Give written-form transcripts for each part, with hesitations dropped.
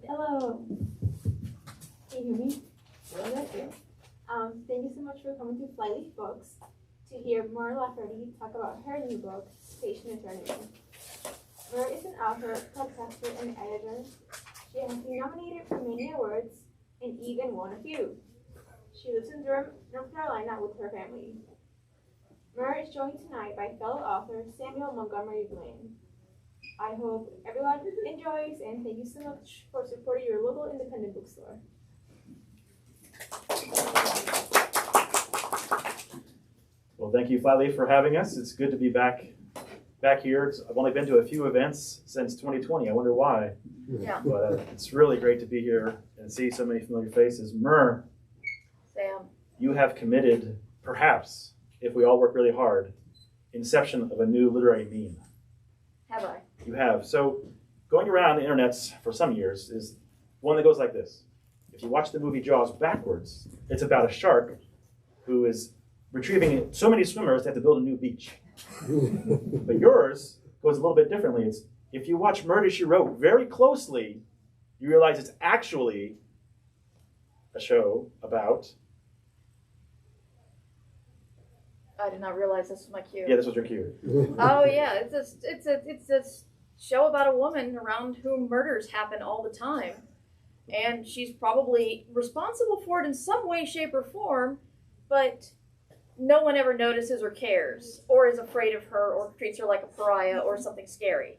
Hello. Can you hear me? Thank you so much for coming to Flyleaf Books to hear Mur Lafferty talk about her new book, Station Eternity. Mur is an author, podcaster, and editor. She has been nominated for many awards and even won a few. She lives in Durham, North Carolina with her family. Mur is joined tonight by fellow author Samuel Montgomery-Blinn. I hope everyone enjoys, and thank you so much for supporting your local independent bookstore. Well, thank you, Flyleaf, for having us. It's good to be back here. I've only been to a few events since 2020. I wonder why. Yeah. But it's really great to be here and see so many familiar faces. Mur, Sam. you have committed, perhaps, if we all work really hard, inception of a new literary meme. Have I? You have. So going around the internets for some years is one that goes like this. If you watch the movie Jaws backwards, it's about a shark who is retrieving so many swimmers they have to build a new beach. But yours goes a little bit differently. It's if you watch Murder, She Wrote very closely, you realize it's actually a show about... I did not realize this was my cue. Yeah, this was your cue. Oh yeah, it's a show about a woman around whom murders happen all the time, and she's probably responsible for it in some way, shape, or form, but no one ever notices or cares, or is afraid of her, or treats her like a pariah or something scary.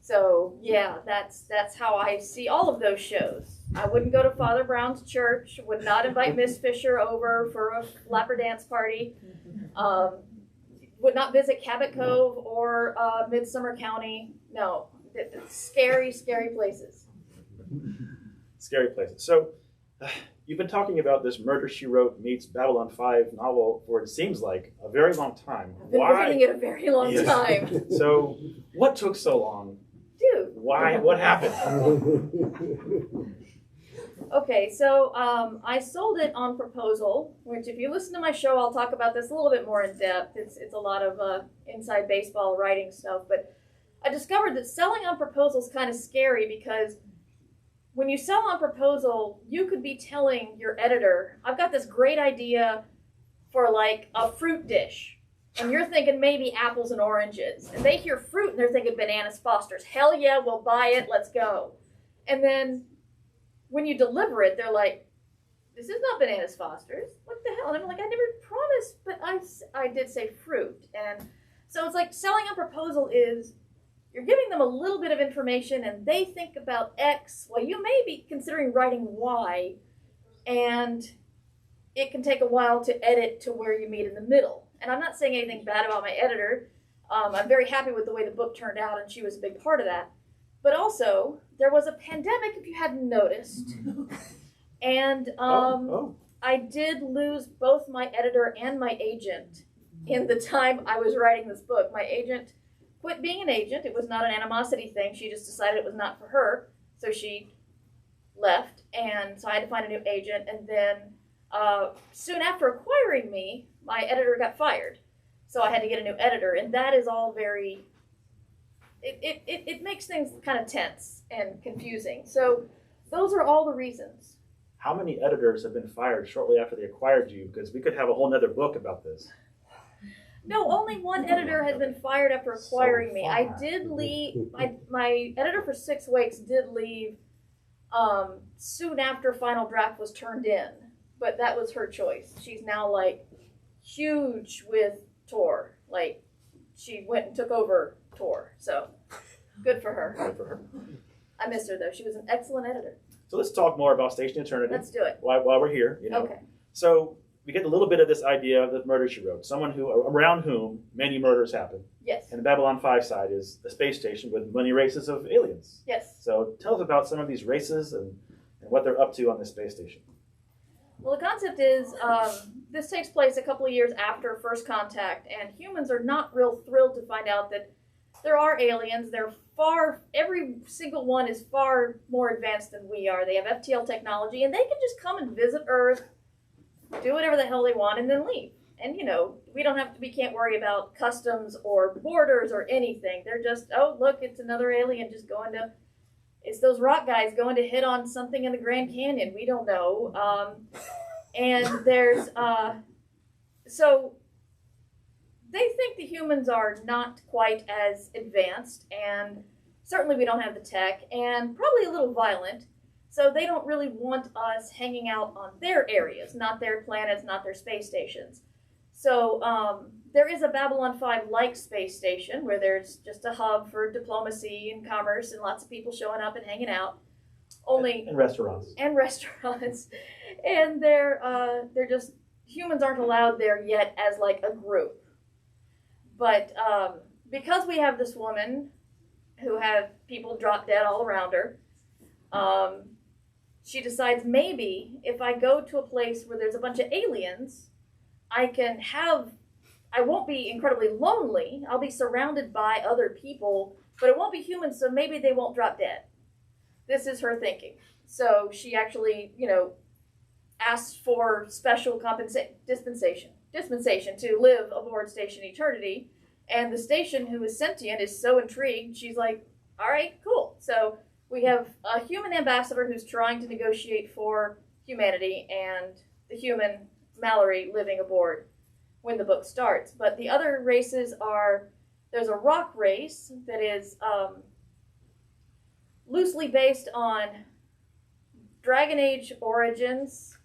So yeah, that's how I see all of those shows. I wouldn't go to Father Brown's church, would not invite Miss Fisher over for a flapper dance party, would not visit Cabot Cove or Midsummer County. No, scary, scary places. Scary places. So you've been talking about this Murder, She Wrote meets Babylon 5 novel for, it seems like, a very long time. I've been reading it a very long time. So what took so long? Dude. Why? What happened? Okay, so I sold it on proposal, which if you listen to my show, I'll talk about this a little bit more in depth. It's a lot of inside baseball writing stuff, but I discovered that selling on proposal is kind of scary because when you sell on proposal, you could be telling your editor, I've got this great idea for like a fruit dish. And you're thinking maybe apples and oranges. And they hear fruit and they're thinking bananas Foster's. Hell yeah, we'll buy it, let's go. And then when you deliver it, they're like, this is not bananas Foster's. What the hell? And I'm like, I never promised, but I did say fruit. And so it's like selling on proposal is you're giving them a little bit of information and they think about X. Well, you may be considering writing Y, and it can take a while to edit to where you meet in the middle. And I'm not saying anything bad about my editor. I'm very happy with the way the book turned out, and she was a big part of that. But also, there was a pandemic, if you hadn't noticed. And I did lose both my editor and my agent in the time I was writing this book. My agent quit being an agent. It was not an animosity thing. She just decided it was not for her. So she left, and so I had to find a new agent. And then soon after acquiring me, my editor got fired. So I had to get a new editor, and that is all very... It makes things kind of tense and confusing. So those are all the reasons. How many editors have been fired shortly after they acquired you? Because we could have a whole nother book about this. No, only one editor has been fired after acquiring me. I did leave, my editor for 6 weeks did leave soon after final draft was turned in. But that was her choice. She's now like huge with Tor. Like she went and took over Tor. So good for her. Good for her. I miss her though. She was an excellent editor. So let's talk more about Station Eternity. Let's do it. While we're here, you know. Okay. So we get a little bit of this idea of the Murder, She Wrote. Someone around whom many murders happen. Yes. And the Babylon 5 side is the space station with many races of aliens. Yes. So tell us about some of these races and what they're up to on this space station. Well, the concept is this takes place a couple of years after First Contact, and humans are not real thrilled to find out that there are aliens. Every single one is far more advanced than we are. They have FTL technology, and they can just come and visit Earth, do whatever the hell they want, and then leave. And we can't worry about customs or borders or anything. They're just, oh, look, it's another alien just it's those rock guys going to hit on something in the Grand Canyon. We don't know. And there's, so they think the humans are not quite as advanced, and certainly we don't have the tech, and probably a little violent. So they don't really want us hanging out on their areas, not their planets, not their space stations. So there is a Babylon 5-like space station where there's just a hub for diplomacy and commerce and lots of people showing up and hanging out. And restaurants. And restaurants. And they're just, humans aren't allowed there yet as like a group. But because we have this woman who have people drop dead all around her, she decides maybe if I go to a place where there's a bunch of aliens, I won't be incredibly lonely. I'll be surrounded by other people, but it won't be humans, so maybe they won't drop dead. This is her thinking. So she actually, asks for special dispensation to live aboard Station Eternity. And the station, who is sentient, is so intrigued, she's like, all right, cool. So we have a human ambassador who's trying to negotiate for humanity, and the human Mallory living aboard when the book starts. But the other races there's a rock race that is loosely based on Dragon Age origins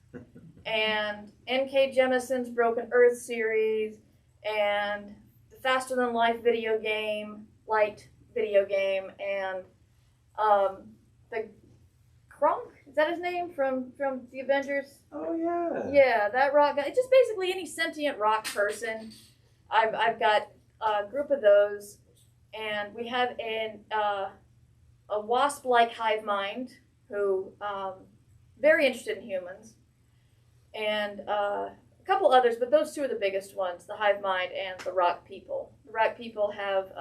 and N.K. Jemison's Broken Earth series and the Faster Than Life light video game, and the Kronk, is that his name from the Avengers? Oh yeah. Yeah, that rock guy. It's just basically any sentient rock person. I've got a group of those, and we have a wasp-like hive mind who very interested in humans, and a couple others, but those two are the biggest ones: the hive mind and the rock people. The rock people have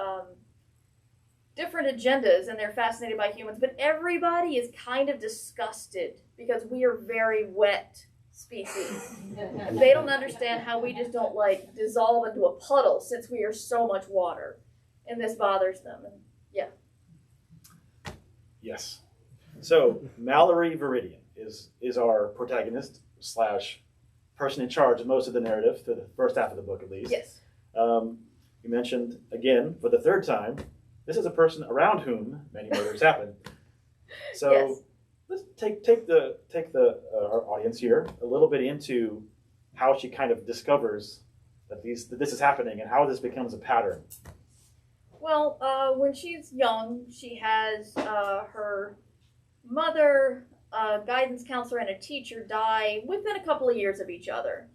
different agendas, and they're fascinated by humans, but everybody is kind of disgusted because we are very wet species. They don't understand how we just don't dissolve into a puddle since we are so much water, and this bothers them. And yeah. Yes. So Mallory Viridian is our protagonist / person in charge of most of the narrative for the first half of the book, at least. Yes. You mentioned again for the third time, this is a person around whom many murders happen. So yes. Let's take our audience here a little bit into how she kind of discovers that this is happening and how this becomes a pattern. Well, when she's young, she has her mother, a guidance counselor, and a teacher die within a couple of years of each other.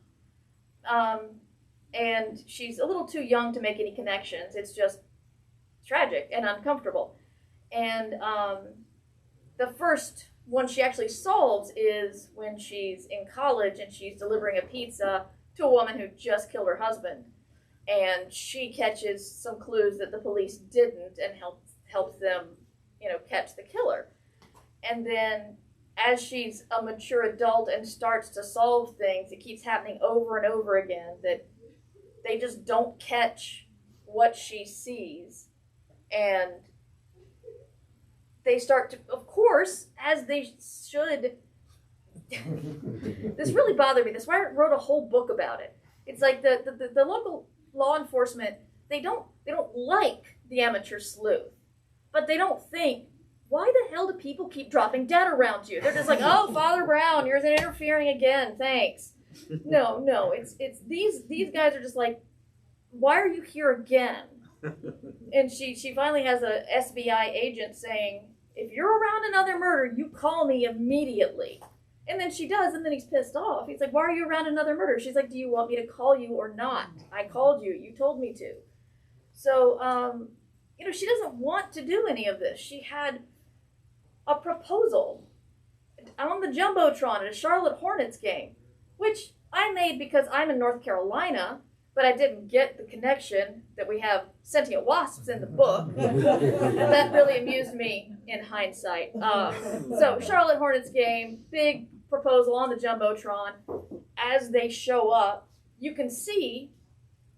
And she's a little too young to make any connections. It's just tragic and uncomfortable. And the first one she actually solves is when she's in college and she's delivering a pizza to a woman who just killed her husband. And she catches some clues that the police didn't and helps them, catch the killer. And then as she's a mature adult and starts to solve things, it keeps happening over and over again that they just don't catch what she sees. And they start to, of course, as they should. This really bothered me. That's why I wrote a whole book about it. It's like the local law enforcement, they don't like the amateur sleuth, but they don't think, why the hell do people keep dropping dead around you? They're just like, oh, Father Brown, you're interfering again, thanks. No, it's these guys are just like, why are you here again? And she finally has a SBI agent saying, if you're around another murder, you call me immediately. And then she does, and then he's pissed off. He's like, why are you around another murder? She's like, do you want me to call you or not? I called you. You told me to. So, she doesn't want to do any of this. She had a proposal on the Jumbotron at a Charlotte Hornets game, which I made because I'm in North Carolina, but I didn't get the connection that we have sentient wasps in the book. That really amused me in hindsight. So Charlotte Hornets game, big proposal on the Jumbotron. As they show up, you can see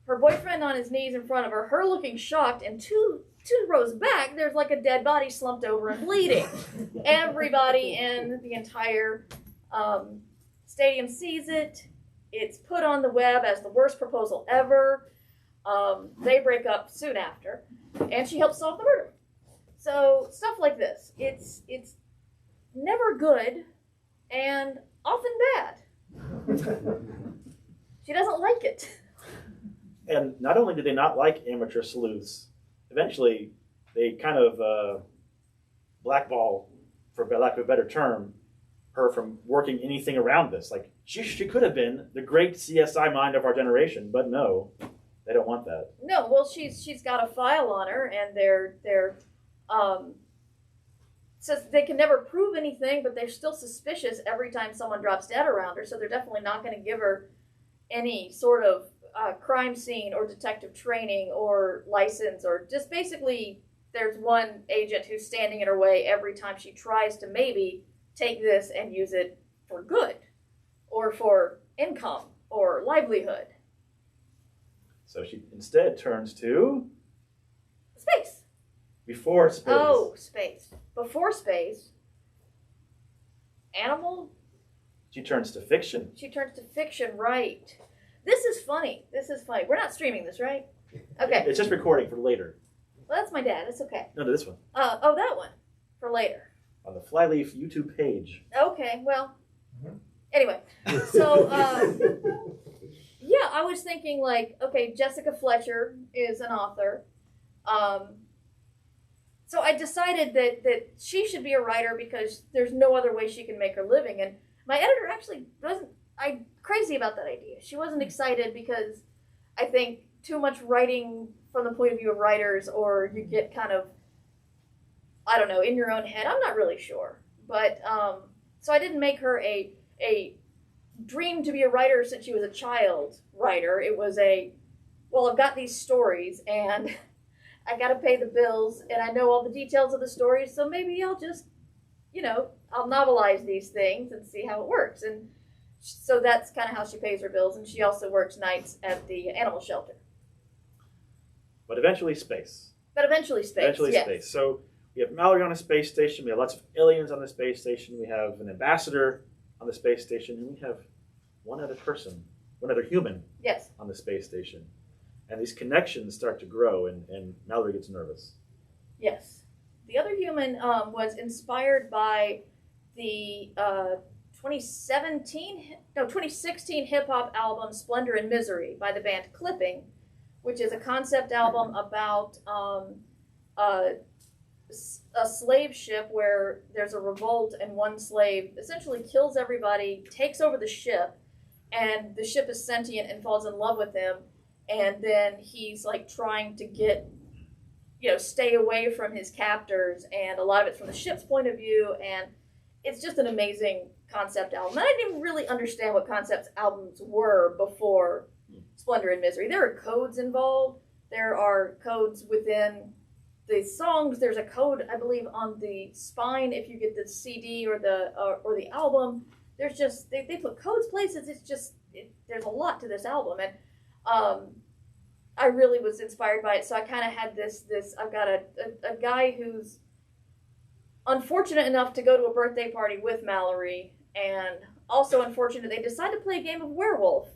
her boyfriend on his knees in front of her, her looking shocked, and two rows back, there's like a dead body slumped over and bleeding. Everybody in the entire stadium sees it. It's put on the web as the worst proposal ever. They break up soon after, and she helps solve the murder. So stuff like this. It's never good, and often bad. She doesn't like it. And not only do they not like amateur sleuths, eventually they kind of blackball, for lack of a better term, her from working anything around this. Like, she could have been the great CSI mind of our generation, but no, they don't want that. No, well, she's got a file on her, and they're says they can never prove anything, but they're still suspicious every time someone drops dead around her, so they're definitely not going to give her any sort of crime scene or detective training or license, or just basically there's one agent who's standing in her way every time she tries to maybe take this and use it for good or for income or livelihood. So she instead turns to Space. before space. Oh, space. Before space. Animal. She turns to fiction. She turns to fiction, right. This is funny. We're not streaming this, right? Okay. It's just recording for later. Well, that's my dad. It's okay. No, this one. Oh, that one. For later. On the Flyleaf YouTube page. Okay, well. Anyway. So, yeah, I was thinking, like, okay, Jessica Fletcher is an author. So I decided that she should be a writer because there's no other way she can make her living. And my editor actually wasn't crazy about that idea. She wasn't excited because I think too much writing from the point of view of writers, or you get kind of, I don't know, in your own head. I'm not really sure. But, so I didn't make her a dream to be a writer since she was a child writer. It was well, I've got these stories and I got to pay the bills and I know all the details of the stories, so maybe I'll just, I'll novelize these things and see how it works. And so that's kind of how she pays her bills, and she also works nights at the animal shelter. But eventually space. Yes. Space. So we have Mallory on a space station. We have lots of aliens on the space station. We have an ambassador on the space station. And we have one other human Yes. on the space station. And these connections start to grow, and Mallory gets nervous. Yes. The other human was inspired by the 2016 hip-hop album Splendor and Misery by the band Clipping, which is a concept album about a slave ship where there's a revolt and one slave essentially kills everybody, takes over the ship, and the ship is sentient and falls in love with him, and then he's like trying to get, stay away from his captors, and a lot of it's from the ship's point of view, and it's just an amazing concept album. And I didn't really understand what concept albums were before Splendor and Misery. There are codes involved. There are codes within the songs. There's a code, I believe, on the spine if you get the CD or the album. There's just they put codes places. It's just there's a lot to this album, and I really was inspired by it. So I kind of had this. I've got a guy who's unfortunate enough to go to a birthday party with Mallory, and also unfortunate they decide to play a game of werewolf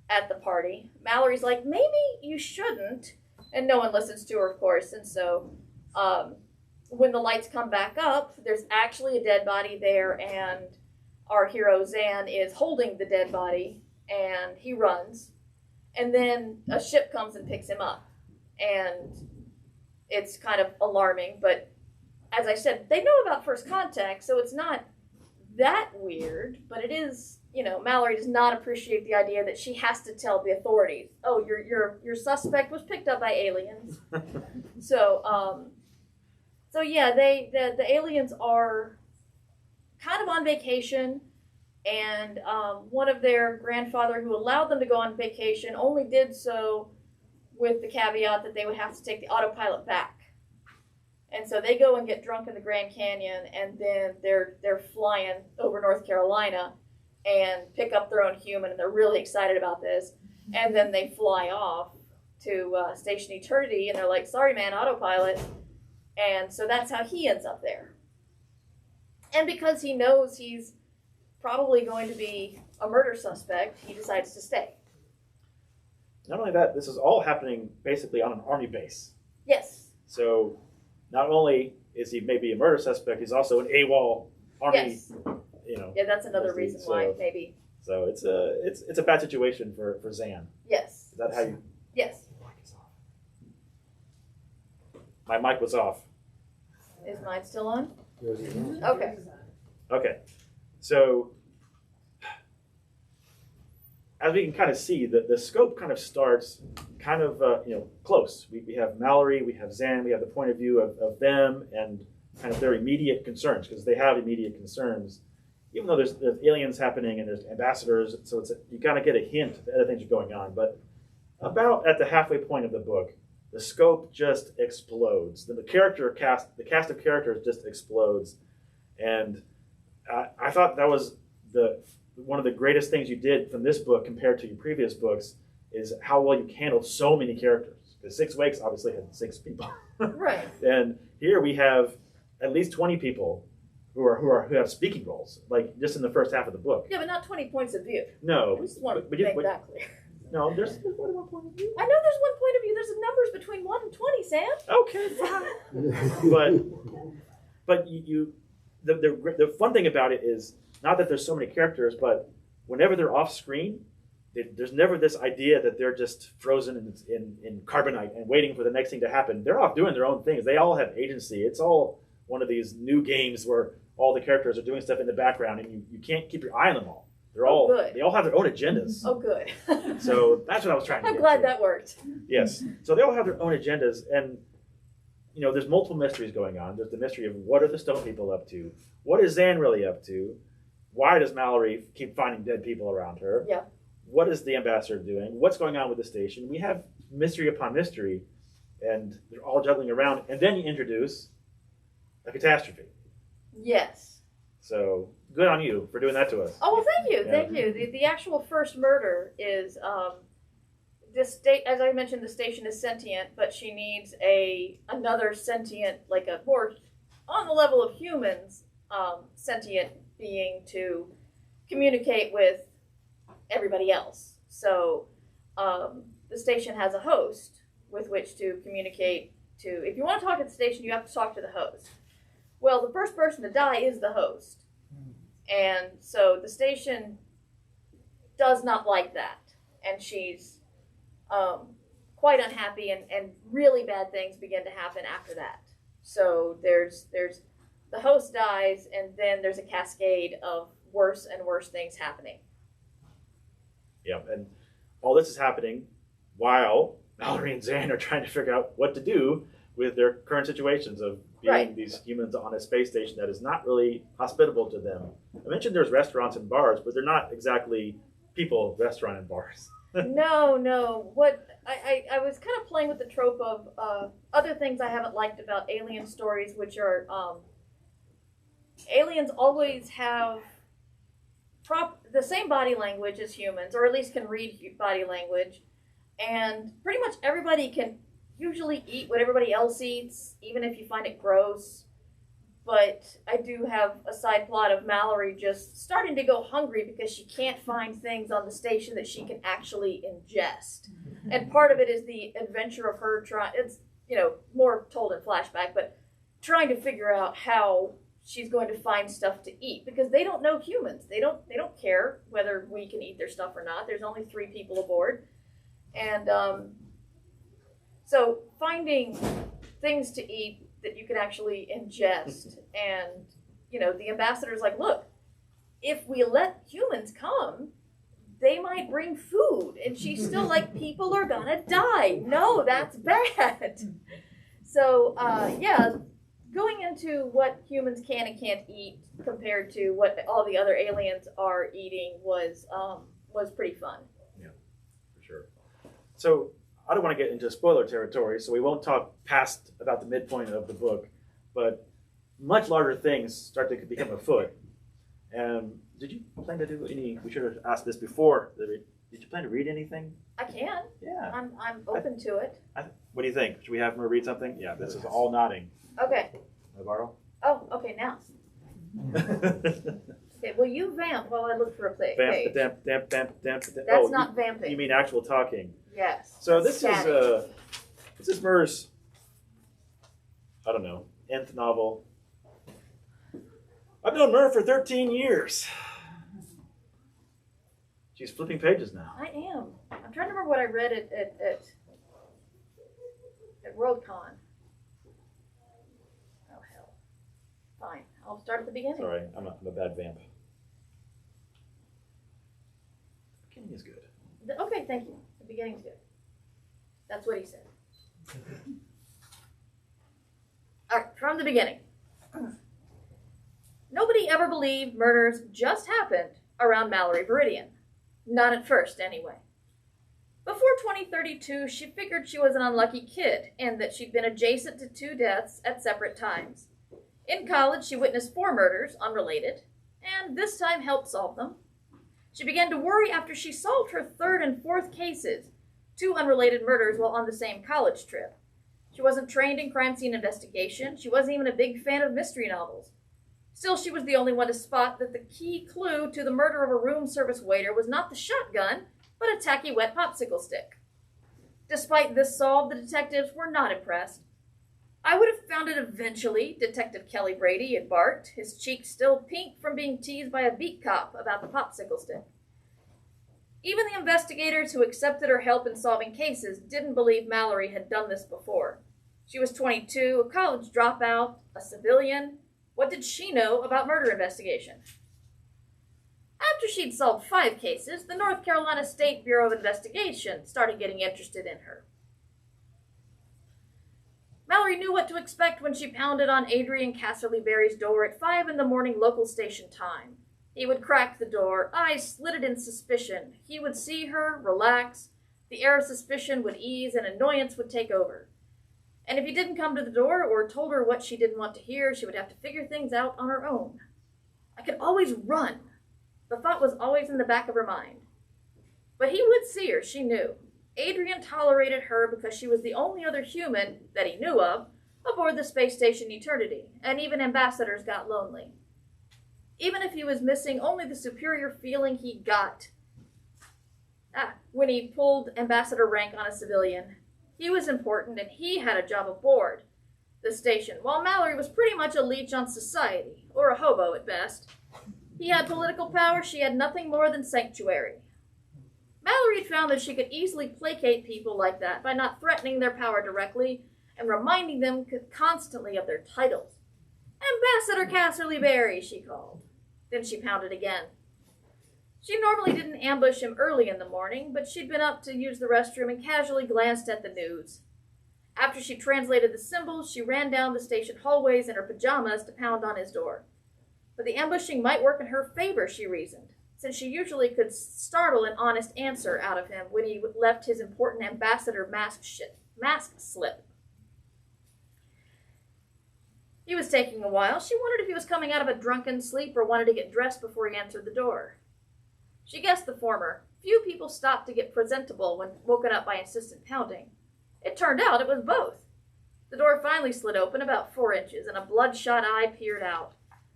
at the party. Mallory's like, maybe you shouldn't, and no one listens to her, of course. And so when the lights come back up, there's actually a dead body there, and our hero Zan is holding the dead body, and he runs, and then a ship comes and picks him up, and it's kind of alarming. But as I said, they know about first contact, so it's not that weird, but it is, Mallory does not appreciate the idea that she has to tell the authorities, oh, your suspect was picked up by aliens. So yeah, the aliens are kind of on vacation, and one of their grandfather who allowed them to go on vacation only did so with the caveat that they would have to take the autopilot back. And so they go and get drunk in the Grand Canyon, and then they're flying over North Carolina and pick up their own human, and they're really excited about this. And then they fly off to Station Eternity, and they're like, sorry man, autopilot. And so that's how he ends up there. And because he knows he's probably going to be a murder suspect, he decides to stay. Not only that, this is all happening basically on an army base. Yes. So not only is he maybe a murder suspect, he's also an AWOL army. Yes. You know. Yeah, that's another reason why maybe. So it's a bad situation for Zan. Yes. Is that how you? Yes. My mic was off. Is mine still on? Okay. Okay. So as we can kind of see, the scope kind of starts kind of close. We have Mallory, we have Zan, we have the point of view of them and kind of their immediate concerns, because they have immediate concerns. Even though there's aliens happening and there's ambassadors, so you kind of get a hint that other things are going on. But about at the halfway point of the book, the scope just explodes. The cast of characters just explodes, and I thought that was one of the greatest things you did from this book compared to your previous books is how well you handled so many characters. Because 6 Wakes obviously had 6 people, right? And here we have at least 20 people who have speaking roles, like just in the first half of the book. Yeah, but not 20 points of view. No, I just want to make that clear. No, there's more than one point of view. I know there's one point of view. There's numbers between 1 and 20, Sam. Okay, but the fun thing about it is not that there's so many characters, but whenever they're off screen, there's never this idea that they're just frozen in carbonite and waiting for the next thing to happen. They're off doing their own things. They all have agency. It's all one of these new games where all the characters are doing stuff in the background, and you can't keep your eye on them all. They all have their own agendas. Oh, good. So that's what I was trying to I'm get glad to. that worked. Yes. So they all have their own agendas, and there's multiple mysteries going on. There's the mystery of what are the stone people up to? What is Zan really up to? Why does Mallory keep finding dead people around her? Yeah. What is the ambassador doing? What's going on with the station? We have mystery upon mystery, and they're all juggling around. And then you introduce a catastrophe. Yes. So good on you for doing that to us. Oh, well, thank you. Yeah. Thank you. The actual first murder is as I mentioned, the station is sentient, but she needs another sentient, like a more on the level of humans, sentient being to communicate with everybody else. So the station has a host with which to communicate to. If you want to talk to the station, you have to talk to the host. Well, the first person to die is the host. And so the station does not like that. And she's quite unhappy, and really bad things begin to happen after that. So there's the host dies, and then there's a cascade of worse and worse things happening. Yeah, and all this is happening while Mallory and Zan are trying to figure out what to do with their current situations of being these humans on a space station that is not really hospitable to them. I mentioned there's restaurants and bars, but they're not exactly people restaurant and bars. No. What I was kind of playing with the trope of other things I haven't liked about alien stories, which are aliens always have the same body language as humans, or at least can read body language, and pretty much everybody can usually eat what everybody else eats, even if you find it gross. But I do have a side plot of Mallory just starting to go hungry because she can't find things on the station that she can actually ingest. And part of it is the adventure of her it's more told in flashback, but trying to figure out how she's going to find stuff to eat, because they don't know humans. They don't care whether we can eat their stuff or not. There's only 3 people aboard. And so finding things to eat that you can actually ingest, and the ambassador's like, look, if we let humans come, they might bring food. And she's still like, people are gonna die. No, that's bad. So going into what humans can and can't eat compared to what all the other aliens are eating was pretty fun. Yeah, for sure. So I don't want to get into spoiler territory, so we won't talk past about the midpoint of the book, but much larger things start to become afoot. Did you plan to do any, we should have asked this before the Did you plan to read anything? I can. Yeah. I'm open to it. What do you think? Should we have Mur read something? Yeah, this is all nodding. Okay. Can I borrow? Oh, okay, now. Okay, well, you vamp while I look for a page. Vamp, damp. That's not vamping. You mean actual talking? Yes. So this Static. is Mur's, I don't know, nth novel. I've known Mur for 13 years. She's flipping pages now. I am. I'm trying to remember what I read at Worldcon. Oh, hell. Fine. I'll start at the beginning. Sorry, I'm a bad vamp. The beginning is good. Okay, thank you. The beginning's good. That's what he said. All right, from the beginning. Nobody ever believed murders just happened around Mallory Viridian. Not at first, anyway. Before 2032, she figured she was an unlucky kid and that she'd been adjacent to 2 deaths at separate times. In college, she witnessed 4 murders, unrelated, and this time helped solve them. She began to worry after she solved her 3rd and 4th cases, 2 unrelated murders while on the same college trip. She wasn't trained in crime scene investigation. She wasn't even a big fan of mystery novels. Still, she was the only one to spot that the key clue to the murder of a room service waiter was not the shotgun, but a tacky wet popsicle stick. Despite this solve, the detectives were not impressed. I would have found it eventually, Detective Kelly Brady had barked, his cheeks still pink from being teased by a beat cop about the popsicle stick. Even the investigators who accepted her help in solving cases didn't believe Mallory had done this before. She was 22, a college dropout, a civilian. What did she know about murder investigation? After she'd solved 5 cases, the North Carolina State Bureau of Investigation started getting interested in her. Mallory knew what to expect when she pounded on Adrian Casserly-Berry's door at 5 in the morning local station time. He would crack the door, eyes slitted in suspicion. He would see her, relax. The air of suspicion would ease and annoyance would take over. And if he didn't come to the door or told her what she didn't want to hear, she would have to figure things out on her own. I could always run. The thought was always in the back of her mind. But he would see her, she knew. Adrian tolerated her because she was the only other human that he knew of aboard the space station Eternity, and even ambassadors got lonely. Even if he was missing only the superior feeling he got when he pulled ambassador rank on a civilian. He was important, and he had a job aboard the station, while Mallory was pretty much a leech on society, or a hobo at best. He had political power, she had nothing more than sanctuary. Mallory had found that she could easily placate people like that by not threatening their power directly and reminding them constantly of their titles. Ambassador Casserly-Berry, she called. Then she pounded again. She normally didn't ambush him early in the morning, but she'd been up to use the restroom and casually glanced at the news. After she translated the symbols, she ran down the station hallways in her pajamas to pound on his door. But the ambushing might work in her favor, she reasoned, since she usually could startle an honest answer out of him when he left his important ambassador mask slip. He was taking a while. She wondered if he was coming out of a drunken sleep or wanted to get dressed before he answered the door. She guessed the former. Few people stopped to get presentable when woken up by insistent pounding. It turned out it was both. The door finally slid open about 4 inches, and a bloodshot eye peered out.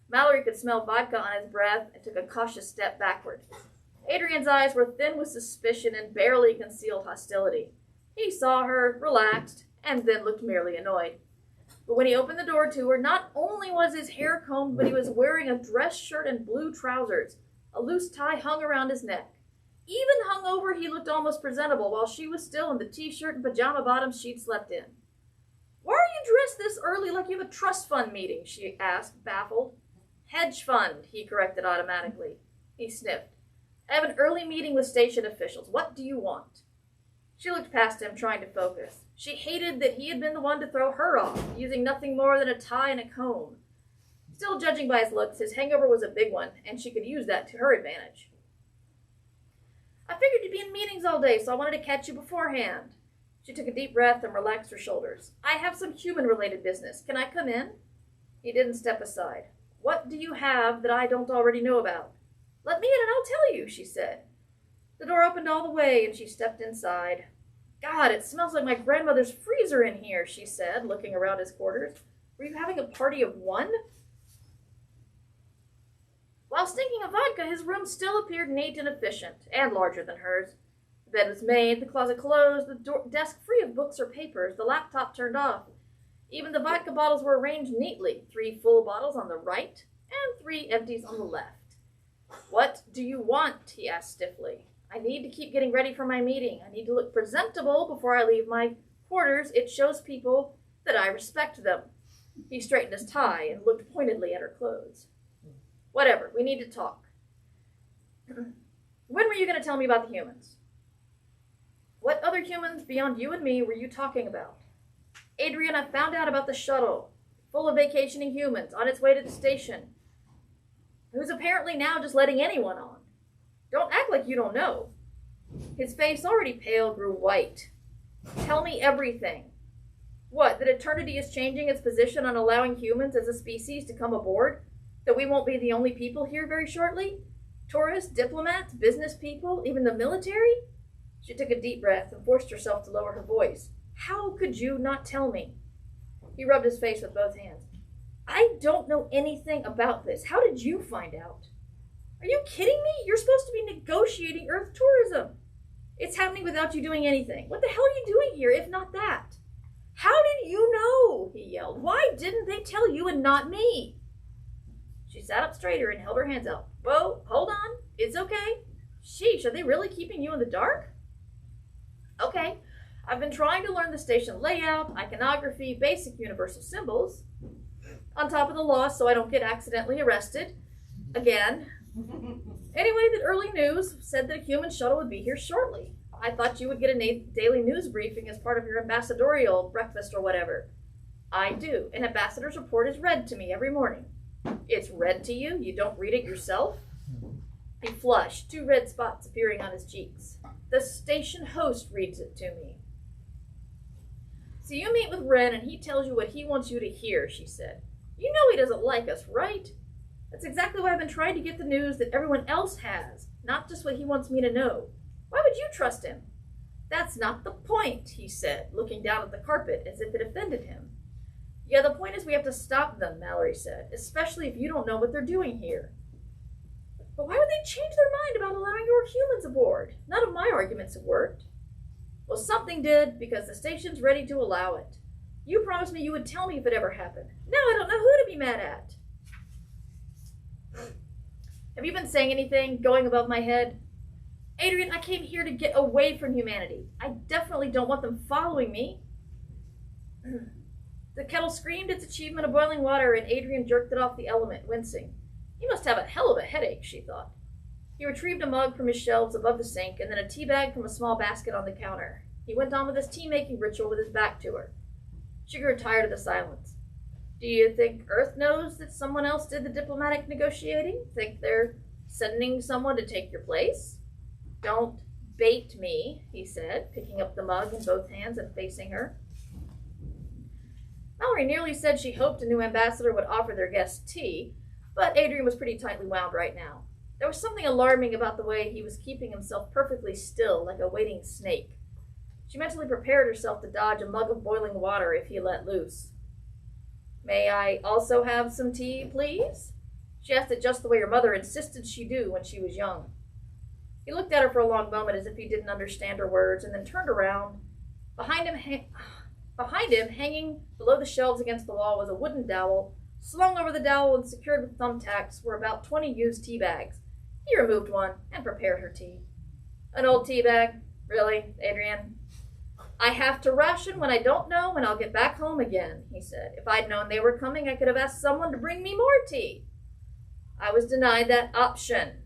Mallory could smell vodka on his breath and took a cautious step backward. Adrian's eyes were thin with suspicion and barely concealed hostility. He saw her, relaxed, and then looked merely annoyed. But when he opened the door to her, not only was his hair combed, but he was wearing a dress shirt and blue trousers. A loose tie hung around his neck. Even hungover, he looked almost presentable, while she was still in the t-shirt and pajama bottoms she'd slept in. "Why are you dressed this early like you have a trust fund meeting?" she asked, baffled. "Hedge fund," he corrected automatically. He sniffed. "I have an early meeting with station officials. What do you want?" She looked past him, trying to focus. She hated that he had been the one to throw her off, using nothing more than a tie and a comb. Still, judging by his looks, his hangover was a big one, and she could use that to her advantage. "I figured you'd be in meetings all day, so I wanted to catch you beforehand." She took a deep breath and relaxed her shoulders. "I have some human-related business. Can I come in?" He didn't step aside. "What do you have that I don't already know about?" "Let me in and I'll tell you," she said. The door opened all the way, and she stepped inside. God, it smells like my grandmother's freezer in here, she said, looking around his quarters. Were you having a party of one? While stinking of vodka, his room still appeared neat and efficient, and larger than hers. The bed was made, the closet closed, the desk free of books or papers, the laptop turned off. Even the vodka bottles were arranged neatly, 3 full bottles on the right and 3 empties on the left. What do you want? He asked stiffly. I need to keep getting ready for my meeting. I need to look presentable before I leave my quarters. It shows people that I respect them. He straightened his tie and looked pointedly at her clothes. Whatever, we need to talk. When were you going to tell me about the humans? What other humans beyond you and me were you talking about? Adrian, I found out about the shuttle, full of vacationing humans, on its way to the station, who's apparently now just letting anyone on. Don't act like you don't know. His face, already pale, grew white. Tell me everything. What, that eternity is changing its position on allowing humans as a species to come aboard? That we won't be the only people here very shortly? Tourists, diplomats, business people, even the military? She took a deep breath and forced herself to lower her voice. How could you not tell me? He rubbed his face with both hands. I don't know anything about this. How did you find out? Are you kidding me? You're supposed to be negotiating Earth tourism. It's happening without you doing anything. What the hell are you doing here, if not that? How did you know? He yelled. Why didn't they tell you and not me? She sat up straighter and held her hands out. Whoa, hold on. It's okay. Sheesh, are they really keeping you in the dark? Okay. I've been trying to learn the station layout, iconography, basic universal symbols, on top of the law so I don't get accidentally arrested. Again. Anyway, the early news said that a human shuttle would be here shortly. I thought you would get a daily news briefing as part of your ambassadorial breakfast or whatever. I do. An ambassador's report is read to me every morning. It's read to you? You don't read it yourself? He flushed, 2 red spots appearing on his cheeks. The station host reads it to me. So you meet with Wren and he tells you what he wants you to hear, she said. You know he doesn't like us, right? That's exactly why I've been trying to get the news that everyone else has, not just what he wants me to know. Why would you trust him? That's not the point, he said, looking down at the carpet as if it offended him. Yeah, the point is we have to stop them, Mallory said, especially if you don't know what they're doing here. But why would they change their mind about allowing your humans aboard? None of my arguments have worked. Well, something did, because the station's ready to allow it. You promised me you would tell me if it ever happened. Now I don't know who to be mad at. Have you been saying anything, going above my head? Adrian, I came here to get away from humanity. I definitely don't want them following me. The kettle screamed its achievement of boiling water, and Adrian jerked it off the element, wincing. He must have a hell of a headache, she thought. He retrieved a mug from his shelves above the sink, and then a tea bag from a small basket on the counter. He went on with his tea-making ritual with his back to her. She grew tired of the silence. Do you think Earth knows that someone else did the diplomatic negotiating? Think they're sending someone to take your place? Don't bait me, he said, picking up the mug in both hands and facing her. Mallory nearly said she hoped a new ambassador would offer their guests tea, but Adrian was pretty tightly wound right now. There was something alarming about the way he was keeping himself perfectly still, like a waiting snake. She mentally prepared herself to dodge a mug of boiling water if he let loose. May I also have some tea, please? She asked it just the way her mother insisted she do when she was young. He looked at her for a long moment as if he didn't understand her words, and then turned around. Behind him, hanging below the shelves against the wall, was a wooden dowel. Slung over the dowel and secured with thumbtacks were about 20 used tea bags. He removed one and prepared her tea. An old tea bag? Really, Adrian? I have to ration when I don't know when I'll get back home again, he said. If I'd known they were coming, I could have asked someone to bring me more tea. I was denied that option.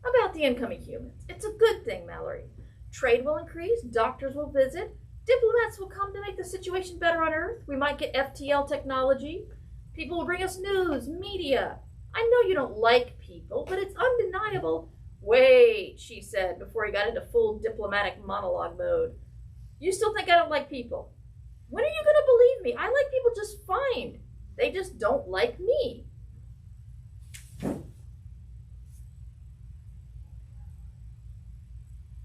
About the incoming humans. It's a good thing, Mallory. Trade will increase, doctors will visit, diplomats will come to make the situation better on Earth. We might get FTL technology. People will bring us news, media. I know you don't like people, but it's undeniable. Wait, she said before he got into full diplomatic monologue mode. You still think I don't like people? When are you going to believe me? I like people just fine. They just don't like me.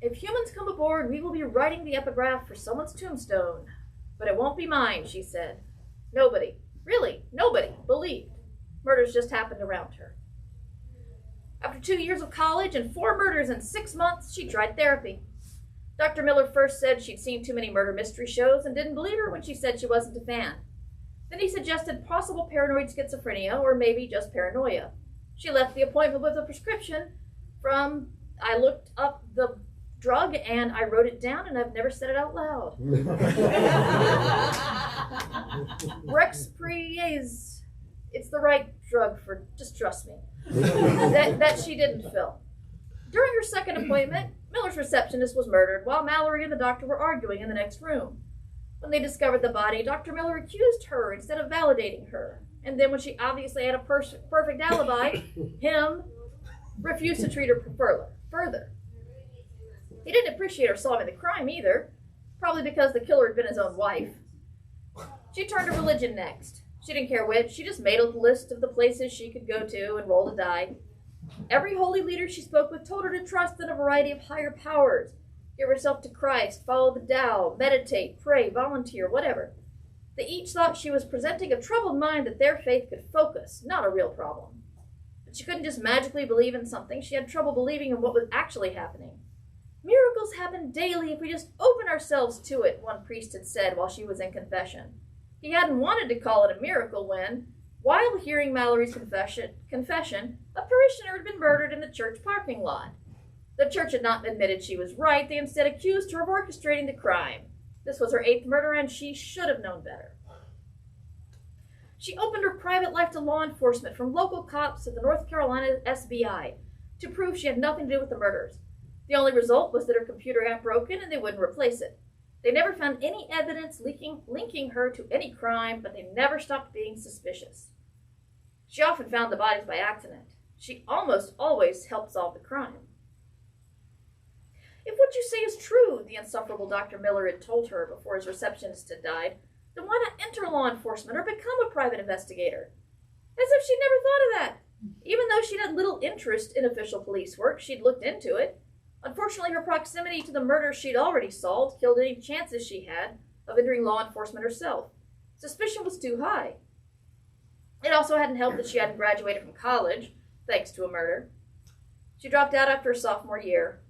If humans come aboard, we will be writing the epigraph for someone's tombstone. But it won't be mine, she said. Nobody, really, nobody believed murders just happened around her. After 2 years of college and 4 murders in 6 months, she tried therapy. Dr. Miller first said she'd seen too many murder mystery shows and didn't believe her when she said she wasn't a fan. Then he suggested possible paranoid schizophrenia or maybe just paranoia. She left the appointment with a prescription from, I looked up the drug and I wrote it down and I've never said it out loud. Rexpriase. It's the right drug for, just trust me. that she didn't fill. During her second appointment, Miller's receptionist was murdered while Mallory and the doctor were arguing in the next room. When they discovered the body, Dr. Miller accused her instead of validating her. And then when she obviously had a perfect alibi, him refused to treat her further. He didn't appreciate her solving the crime either, probably because the killer had been his own wife. She turned to religion next. She didn't care which, she just made a list of the places she could go to and roll the die. Every holy leader she spoke with told her to trust in a variety of higher powers, give herself to Christ, follow the Tao, meditate, pray, volunteer, whatever. They each thought she was presenting a troubled mind that their faith could focus, not a real problem. But she couldn't just magically believe in something, she had trouble believing in what was actually happening. Miracles happen daily if we just open ourselves to it, one priest had said while she was in confession. He hadn't wanted to call it a miracle when, while hearing Mallory's confession, a parishioner had been murdered in the church parking lot. The church had not admitted she was right. They instead accused her of orchestrating the crime. This was her 8th murder, and she should have known better. She opened her private life to law enforcement, from local cops to the North Carolina SBI, to prove she had nothing to do with the murders. The only result was that her computer got broken and they wouldn't replace it. They never found any evidence linking her to any crime, but they never stopped being suspicious. She often found the bodies by accident. She almost always helped solve the crime. If what you say is true, the insufferable Dr. Miller had told her before his receptionist had died, then why not enter law enforcement or become a private investigator? As if she'd never thought of that. Even though she'd had little interest in official police work, she'd looked into it. Unfortunately, her proximity to the murder she'd already solved killed any chances she had of entering law enforcement herself. Suspicion was too high. It also hadn't helped that she hadn't graduated from college, thanks to a murder. She dropped out after her sophomore year.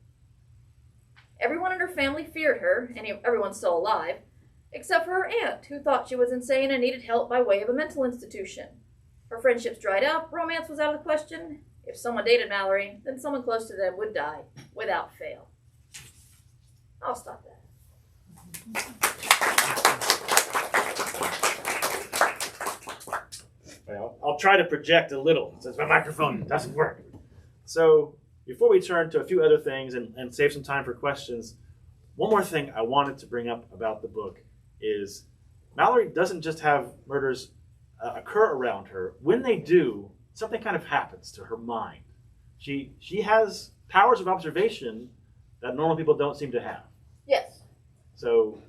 Everyone in her family feared her, and everyone's still alive, except for her aunt, who thought she was insane and needed help by way of a mental institution. Her friendships dried up, romance was out of the question. If someone dated Mallory, then someone close to them would die, without fail. I'll stop that. Well, I'll try to project a little, since my microphone doesn't work. So, before we turn to a few other things and save some time for questions, one more thing I wanted to bring up about the book is Mallory doesn't just have murders occur around her. When they do, something kind of happens to her mind. She has powers of observation that normal people don't seem to have. Yes. So,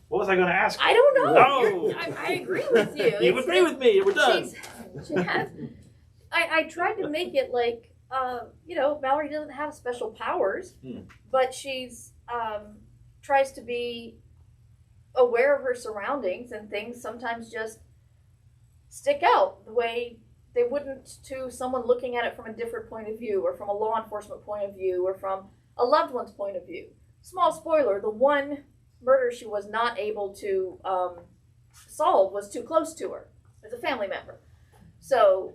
what was I going to ask? I don't know. No. I agree with you. You agree with me. We're done. She has. I tried to make it like, Mallory doesn't have special powers, but she's tries to be aware of her surroundings, and things sometimes just stick out the way they wouldn't to someone looking at it from a different point of view, or from a law enforcement point of view, or from a loved one's point of view. Small spoiler, the one murder she was not able to solve was too close to her as a family member. So,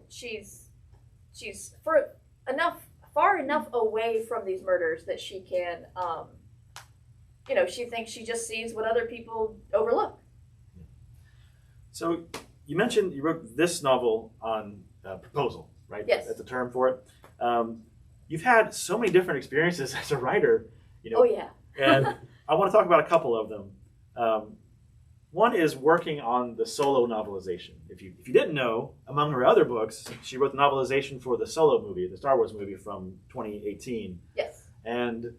she's far enough away from these murders that she can, she thinks she just sees what other people overlook. So, you mentioned you wrote this novel on proposal, right? Yes. That's a term for it. You've had so many different experiences as a writer, Oh, yeah. And I want to talk about a couple of them. One is working on the Solo novelization. If you didn't know, among her other books, she wrote the novelization for the Solo movie, the Star Wars movie from 2018. Yes. And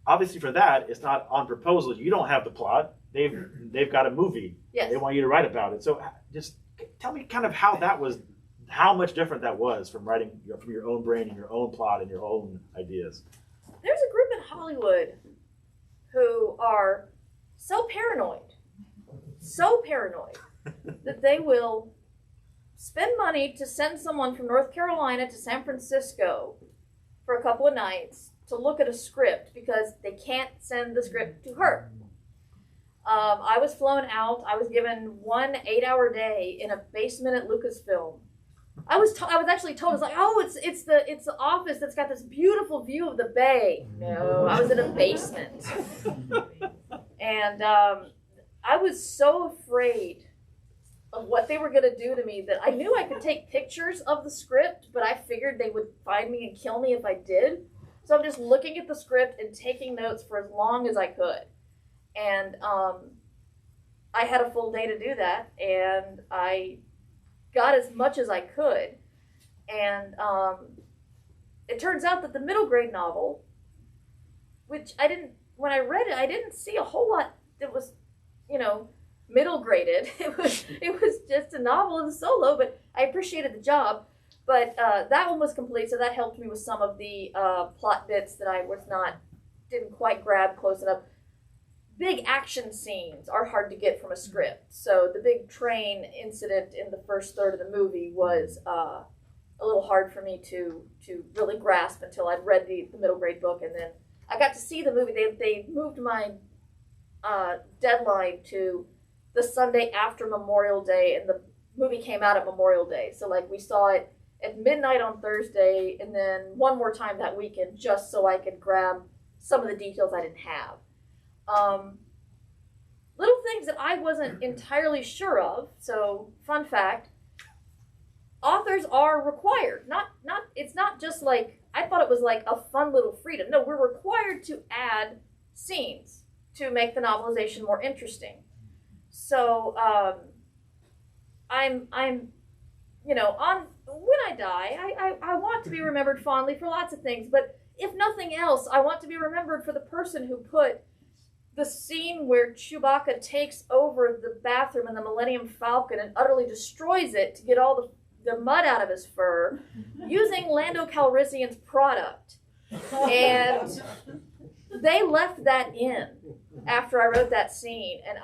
obviously for that, it's not on proposal. You don't have the plot. They've got a movie. Yes. They want you to write about it. So just tell me kind of how that was how much different that was from writing from your own brain and your own plot and your own ideas. There's a group in Hollywood who are so paranoid that they will spend money to send someone from North Carolina to San Francisco for a couple of nights to look at a script because they can't send the script to her. I was flown out. I was given 1 8-hour day in a basement at Lucasfilm. I was actually told, it's like, oh, it's the office that's got this beautiful view of the bay. No, I was in a basement. And I was so afraid of what they were going to do to me that I knew I could take pictures of the script, but I figured they would find me and kill me if I did. So I'm just looking at the script and taking notes for as long as I could. And I had a full day to do that, and I got as much as I could. And it turns out that the middle grade novel, which when I read it, I didn't see a whole lot that was, middle graded. It was just a novel and a solo, but I appreciated the job. But that one was complete, so that helped me with some of the plot bits that I didn't quite grab close enough. Big action scenes are hard to get from a script. So the big train incident in the first third of the movie was a little hard for me to really grasp until I'd read the middle grade book, and then I got to see the movie. They moved my deadline to the Sunday after Memorial Day, and the movie came out at Memorial Day. So we saw it at midnight on Thursday, and then one more time that weekend, just so I could grab some of the details I didn't have. Little things that I wasn't entirely sure of. So, fun fact, authors are required. It's not just I thought it was a fun little freedom. No, we're required to add scenes to make the novelization more interesting. So, I'm when I die, I want to be remembered fondly for lots of things, but if nothing else, I want to be remembered for the person who put the scene where Chewbacca takes over the bathroom in the Millennium Falcon and utterly destroys it to get all the mud out of his fur using Lando Calrissian's product. And they left that in after I wrote that scene, and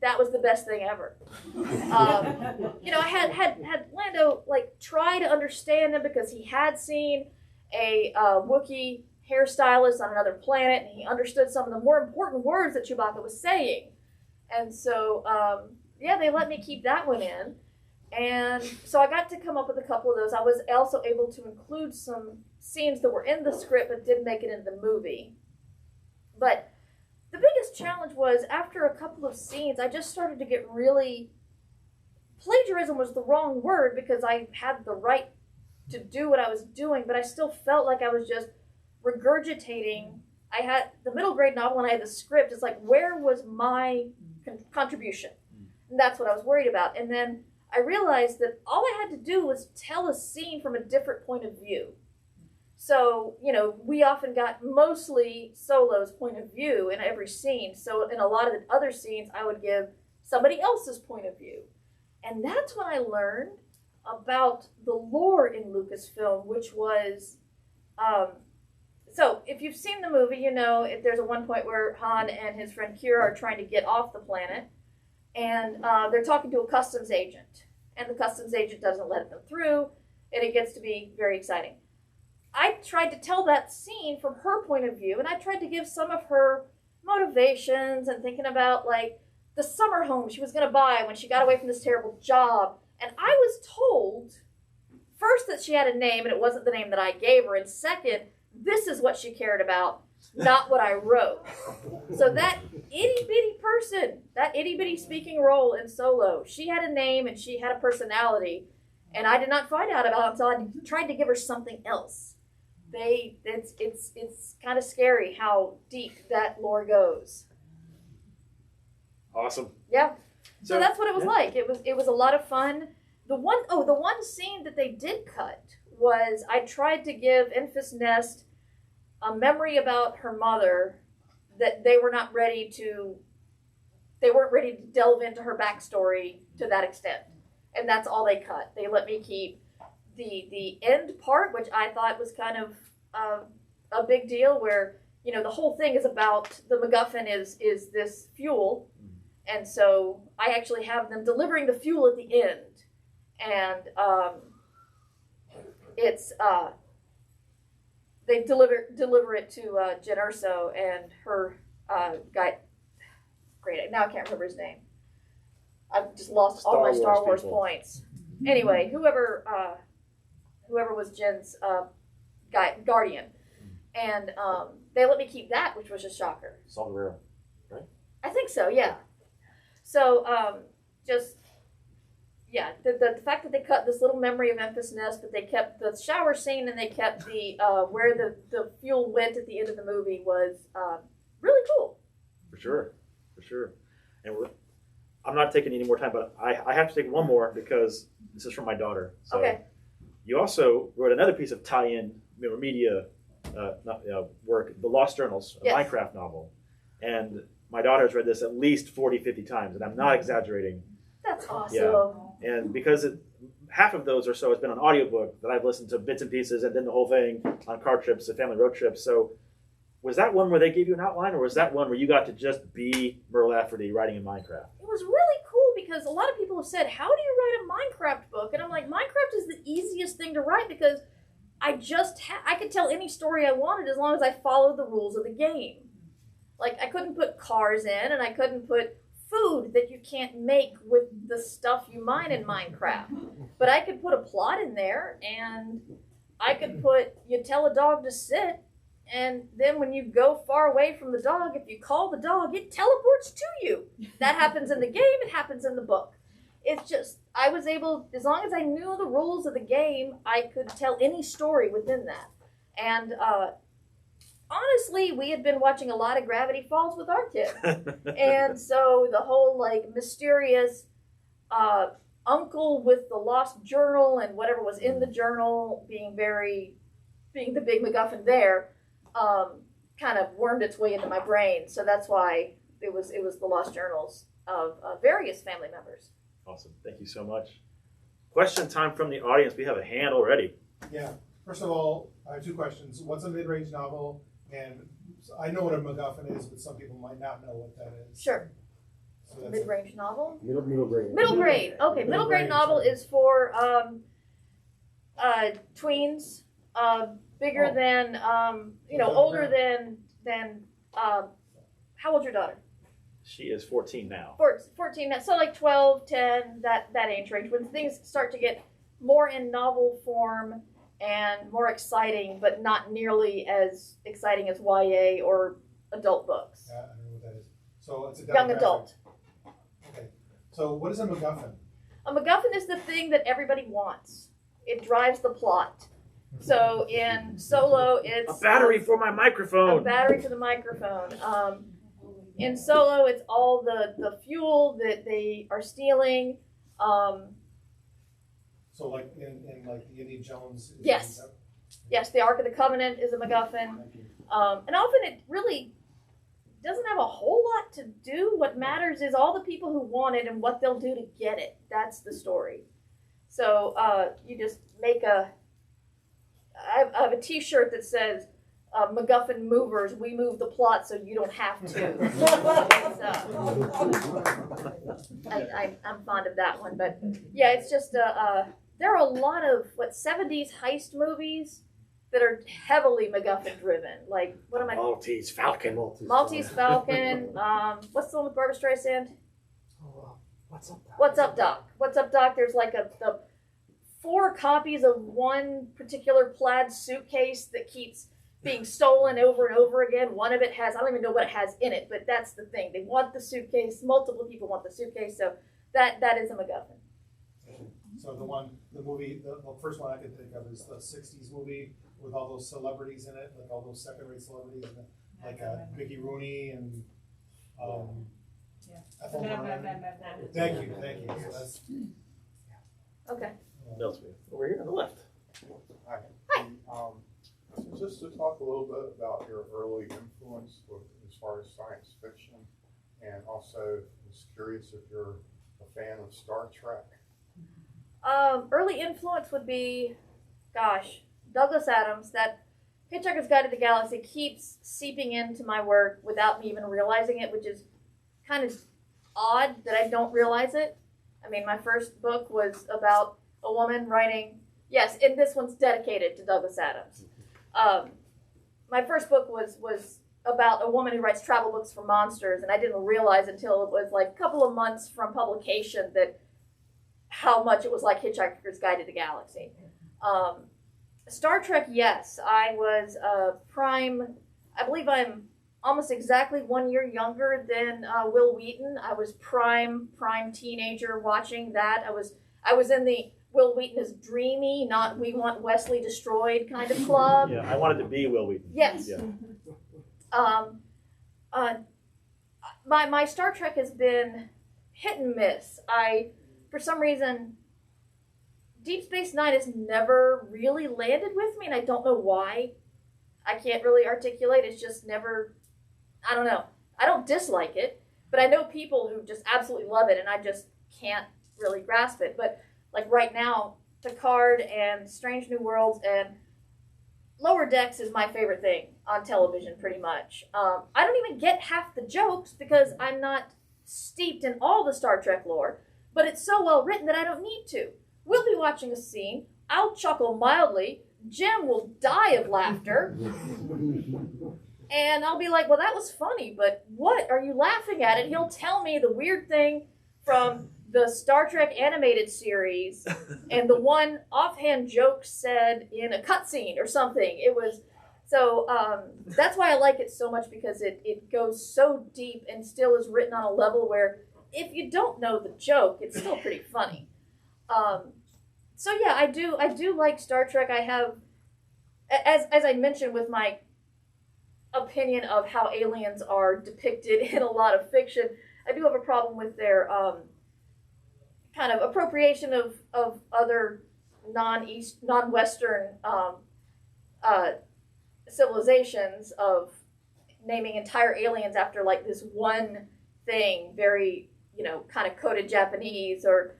that was the best thing ever. I had Lando try to understand him because he had seen a Wookiee hairstylist on another planet, and he understood some of the more important words that Chewbacca was saying. And so, they let me keep that one in. And so I got to come up with a couple of those. I was also able to include some scenes that were in the script but didn't make it into the movie. But the biggest challenge was after a couple of scenes, I just started to get really... Plagiarism was the wrong word because I had the right to do what I was doing, but I still felt like I was just regurgitating. I had the middle grade novel and I had the script. It's where was my contribution? And that's what I was worried about. And then I realized that all I had to do was tell a scene from a different point of view. So, we often got mostly Solo's point of view in every scene. So in a lot of the other scenes, I would give somebody else's point of view. And that's when I learned about the lore in Lucasfilm, which was... So, if you've seen the movie, there's a one point where Han and his friend Kira are trying to get off the planet, and they're talking to a customs agent, and the customs agent doesn't let them through, and it gets to be very exciting. I tried to tell that scene from her point of view, and I tried to give some of her motivations and thinking about, the summer home she was going to buy when she got away from this terrible job. And I was told, first, that she had a name, and it wasn't the name that I gave her, and second, this is what she cared about, not what I wrote. So that itty-bitty person, that itty-bitty speaking role in Solo, she had a name and she had a personality, and I did not find out about it until I tried to give her something else. It's kind of scary how deep that lore goes. Awesome. Yeah. So that's what it was like. It was a lot of fun. The one scene that they did cut was I tried to give Enfys Nest a memory about her mother that they weren't ready to delve into her backstory to that extent. and that's all they cut. They let me keep the end part, which I thought was kind of a big deal, where the whole thing is about the MacGuffin is this fuel, and so I actually have them delivering the fuel at the end, and it's they deliver it to Jen Urso and her guy. Great, now I can't remember his name. I've just lost all my Star Wars points. Anyway, whoever was Jen's guardian, and they let me keep that, which was a shocker. Saul Guerrero, right? I think so, yeah. So the fact that they cut this little memory of Memphis Nest, but they kept the shower scene and they kept the where the fuel went at the end of the movie was really cool. For sure. And I'm not taking any more time, but I have to take one more because this is from my daughter. So okay. You also wrote another piece of tie-in media work, The Lost Journals, a Yes. Minecraft novel. And my daughter has read this at least 40, 50 times, and I'm not exaggerating. That's awesome. Yeah. And because half of those or so has been on audiobook that I've listened to bits and pieces, and then the whole thing on car trips and family road trips. So was that one where they gave you an outline, or was that one where you got to just be Mur Lafferty writing in Minecraft? It was really cool because a lot of people have said, how do you write a Minecraft book? And I'm like, Minecraft is the easiest thing to write because I could tell any story I wanted as long as I followed the rules of the game. Like, I couldn't put cars in, and I couldn't put food that you can't make with the stuff you mine in Minecraft. But I could put a plot in there, and I could you tell a dog to sit, and then when you go far away from the dog, if you call the dog, it teleports to you. That happens in the game, it happens in the book. It's just, I was able, as long as I knew the rules of the game, I could tell any story within that. And honestly, we had been watching a lot of Gravity Falls with our kids. And so the whole mysterious uncle with the lost journal and whatever was in the journal being the big MacGuffin there, kind of wormed its way into my brain. So that's why it was the lost journals of various family members. Awesome. Thank you so much. Question time from the audience. We have a hand already. Yeah. First of all, I have two questions. What's a mid-range novel? And I know what a MacGuffin is, but some people might not know what that is. Sure. So that's Mid-range novel? Middle grade. Middle grade. Okay, middle grade novel is for tweens, bigger than, older than, how old's your daughter? She is 14 now. 14, so like 12, 10, that age range, when things start to get more in novel form and more exciting, but not nearly as exciting as YA or adult books. I don't know what that is. So it's a Young demographic. adult. Okay. So what is a MacGuffin? A MacGuffin is the thing that everybody wants. It drives the plot. So in Solo, it's A battery for my microphone. a battery for the microphone. In Solo, it's all the fuel that they are stealing. So like in like the Indiana Jones. Yes. Yes, the Ark of the Covenant is a MacGuffin. And often it really doesn't have a whole lot to do. What matters is all the people who want it and what they'll do to get it. That's the story. So you just make I have a T-shirt that says, MacGuffin movers, we move the plot so you don't have to. I'm fond of that one. But yeah, it's just, there are a lot of, 70s heist movies that are heavily MacGuffin driven. Like, what am I? Maltese Falcon. Maltese Falcon. What's the one with Barbra Streisand? What's up, Doc? What's up, Doc? What's up, Doc? There's like the 4 copies of one particular plaid suitcase that keeps being stolen over and over again. One of it has, I don't even know what it has in it, but that's the thing. They want the suitcase. Multiple people want the suitcase. So that is a MacGuffin. So the movie, the first one I can think of is the 60s movie with all those celebrities in it, like all those second-rate celebrities, like Mickey Rooney and Ethel Merman. Thank you. So that's Okay. Over here on the left. Hi. Hi. So just to talk a little bit about your early influence as far as science fiction, and also I was curious if you're a fan of Star Trek. Early influence would be, gosh, Douglas Adams. That Hitchhiker's Guide to the Galaxy keeps seeping into my work without me even realizing it, which is kind of odd that I don't realize it. I mean, my first book was about a woman writing, yes, and this one's dedicated to Douglas Adams. My first book was about a woman who writes travel books for monsters, and I didn't realize until it was like a couple of months from publication that how much it was like Hitchhiker's Guide to the Galaxy. Star Trek, yes, I was prime. I believe I'm almost exactly 1 year younger than Will Wheaton. I was prime teenager watching that. I was in the Will Wheaton is dreamy, not we want Wesley destroyed kind of club. Yeah, I wanted to be Will Wheaton. Yes. Yeah. My Star Trek has been hit and miss. For some reason, Deep Space Nine has never really landed with me, and I don't know why. I can't really articulate. It's just never, I don't know. I don't dislike it, but I know people who just absolutely love it, and I just can't really grasp it. But like right now, Picard and Strange New Worlds and Lower Decks is my favorite thing on television, pretty much. I don't even get half the jokes because I'm not steeped in all the Star Trek lore, but it's so well written that I don't need to. We'll be watching a scene, I'll chuckle mildly, Jim will die of laughter, and I'll be like, well, that was funny, but what are you laughing at? And he'll tell me the weird thing from the Star Trek animated series and the one offhand joke said in a cutscene or something. It was so that's why I like it so much, because it goes so deep and still is written on a level where if you don't know the joke, it's still pretty funny. So yeah, I do like Star Trek. I have, as I mentioned with my opinion of how aliens are depicted in a lot of fiction, I do have a problem with their kind of appropriation of other non-Western civilizations, of naming entire aliens after like this one thing, very, kind of coded Japanese, or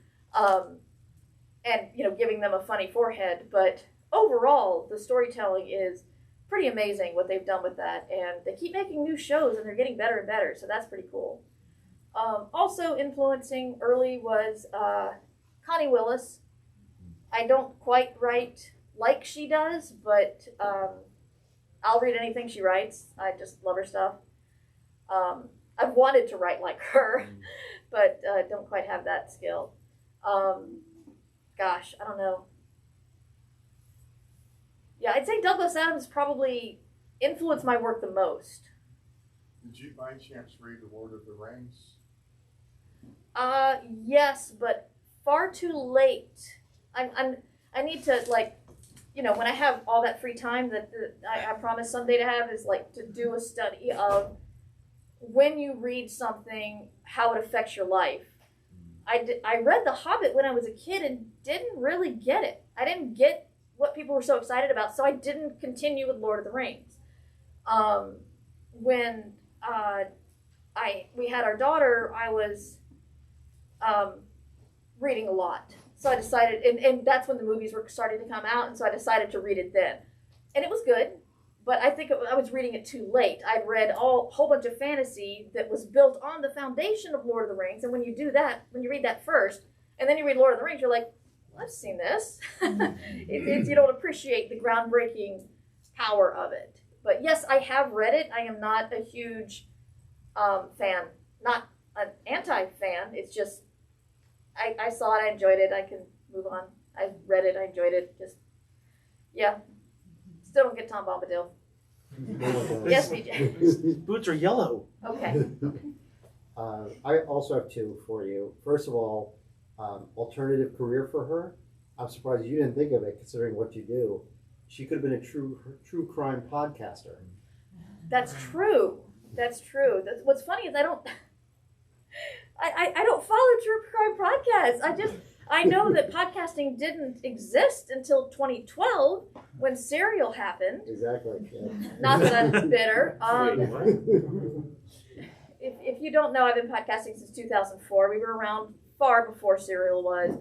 and giving them a funny forehead. But overall, the storytelling is pretty amazing what they've done with that, and they keep making new shows and they're getting better and better, so that's pretty cool. Also influencing early was Connie Willis. I don't quite write like she does, but I'll read anything she writes. I just love her stuff. I've wanted to write like her, but don't quite have that skill. Gosh, I don't know. Yeah, I'd say Douglas Adams probably influenced my work the most. Did you by chance read The Lord of the Rings? Yes, but far too late. I need to, like, when I have all that free time that I promise someday to have, is like to do a study of when you read something, how it affects your life. I read The Hobbit when I was a kid and didn't really get it. I didn't get what people were so excited about, so I didn't continue with Lord of the Rings. When we had our daughter, I was reading a lot. So I decided, and that's when the movies were starting to come out, and so I decided to read it then. And it was good, but I think I was reading it too late. I'd read a whole bunch of fantasy that was built on the foundation of Lord of the Rings, and when you do that, when you read that first, and then you read Lord of the Rings, you're like, well, I've seen this. You don't appreciate the groundbreaking power of it. But yes, I have read it. I am not a huge fan, not an anti-fan. It's just, I saw it, I enjoyed it, I can move on. I read it, I enjoyed it, just, yeah. Still don't get Tom Bombadil. Yes, BJ. His boots are yellow. Okay. I also have two for you. First of all, alternative career for her. I'm surprised you didn't think of it, considering what you do. She could have been a true crime podcaster. That's true. That's true. What's funny is I don't follow true crime podcasts. I know that podcasting didn't exist until 2012 when Serial happened. Exactly. Yeah. Not that I'm bitter. Wait, what? If you don't know, I've been podcasting since 2004. We were around far before Serial was.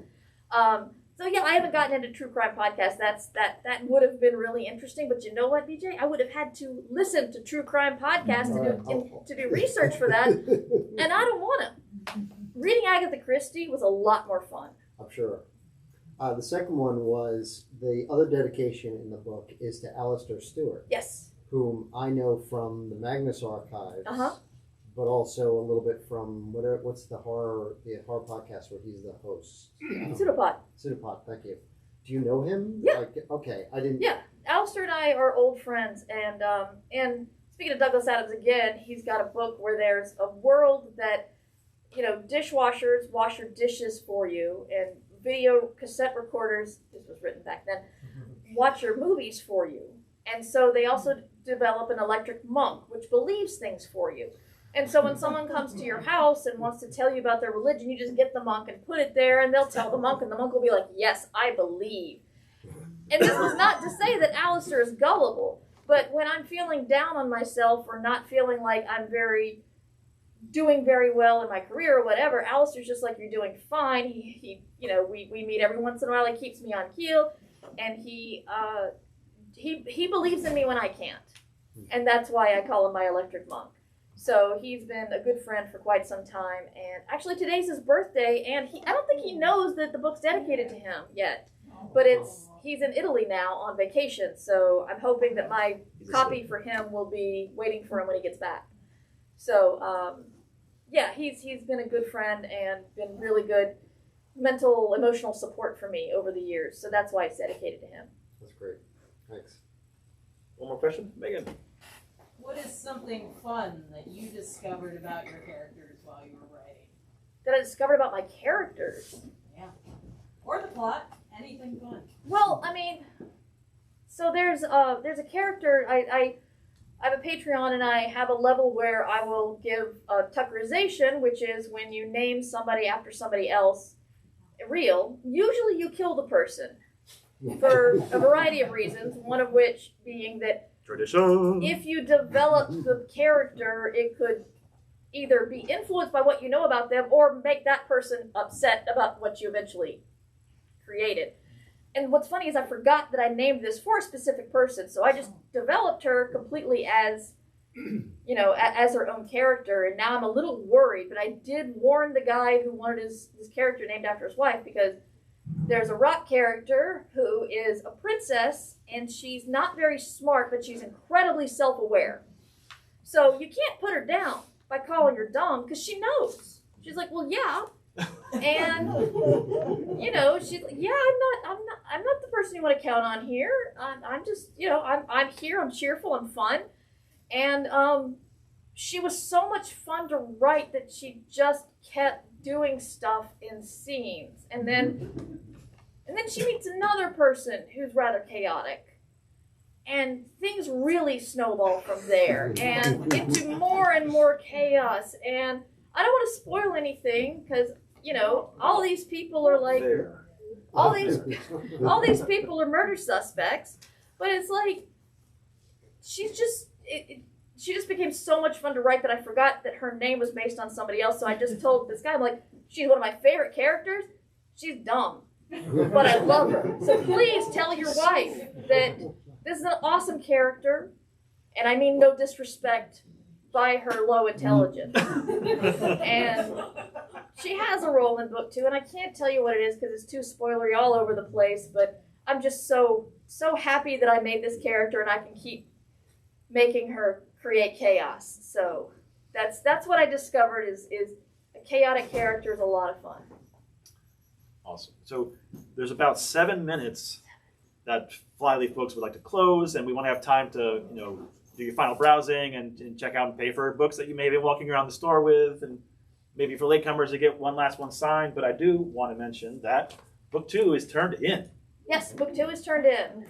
So yeah, I haven't gotten into true crime podcasts. That would have been really interesting. But you know what, BJ? I would have had to listen to true crime podcasts to do research for that, and I don't want to. Reading Agatha Christie was a lot more fun. I'm sure. The second one was the other dedication in the book is to Alistair Stewart, Yes. whom I know from the Magnus Archives, but also a little bit from what's the horror podcast where he's the host? Pseudopod. Pseudopod, thank you. Do you know him? Yeah. Okay, I didn't. Yeah, Alistair and I are old friends, and speaking of Douglas Adams again, he's got a book where there's a world that, dishwashers wash your dishes for you, and video cassette recorders, this was written back then, watch your movies for you. And so they also develop an electric monk, which believes things for you. And so when someone comes to your house and wants to tell you about their religion, you just get the monk and put it there, and they'll tell the monk, and the monk will be like, yes, I believe. And this was not to say that Alistair is gullible, but when I'm feeling down on myself or not feeling like I'm doing very well in my career or whatever, Alistair's just like, you're doing fine. We meet every once in a while. He keeps me on keel, and he believes in me when I can't, and that's why I call him my electric monk. So he's been a good friend for quite some time, and actually today's his birthday, and I don't think he knows that the book's dedicated to him yet, but he's in Italy now on vacation, so I'm hoping that my copy for him will be waiting for him when he gets back. So, he's been a good friend and been really good mental, emotional support for me over the years. So that's why it's dedicated to him. That's great. Thanks. One more question, Megan. What is something fun that you discovered about your characters while you were writing? That I discovered about my characters. Yeah. Or the plot. Anything fun. Well, I mean, so there's a character, I have a Patreon, and I have a level where I will give a Tuckerization, which is when you name somebody after somebody else real. Usually you kill the person for a variety of reasons, one of which being that Tradition. if you develop the character, it could either be influenced by what you know about them or make that person upset about what you eventually created. And what's funny is I forgot that I named this for a specific person, so I just developed her completely as, as her own character, and now I'm a little worried, but I did warn the guy who wanted his character named after his wife, because there's a rock character who is a princess, and she's not very smart, but she's incredibly self-aware. So you can't put her down by calling her dumb, because she knows. She's like, well, yeah. And she's like, yeah, I'm not the person you want to count on here. I'm just, I'm here, I'm cheerful, I'm fun. And she was so much fun to write that she just kept doing stuff in scenes. And then she meets another person who's rather chaotic. And things really snowball from there and into more and more chaos. And I don't want to spoil anything, because all these people are like, all these people are murder suspects, but it's like, she just became so much fun to write that I forgot that her name was based on somebody else. So I just told this guy, I'm like, she's one of my favorite characters. She's dumb, but I love her. So please tell your wife that this is an awesome character, and I mean no disrespect by her low intelligence. And she has a role in book 2, and I can't tell you what it is because it's too spoilery all over the place, but I'm just so happy that I made this character, and I can keep making her create chaos. So that's what I discovered is a chaotic character is a lot of fun. Awesome. So there's about 7 minutes that Flyleaf Books would like to close, and we want to have time to, do your final browsing and check out and pay for books that you may have been walking around the store with, and maybe for latecomers to get one last one signed. But I do want to mention that book 2 is turned in. Yes, book 2 is turned in.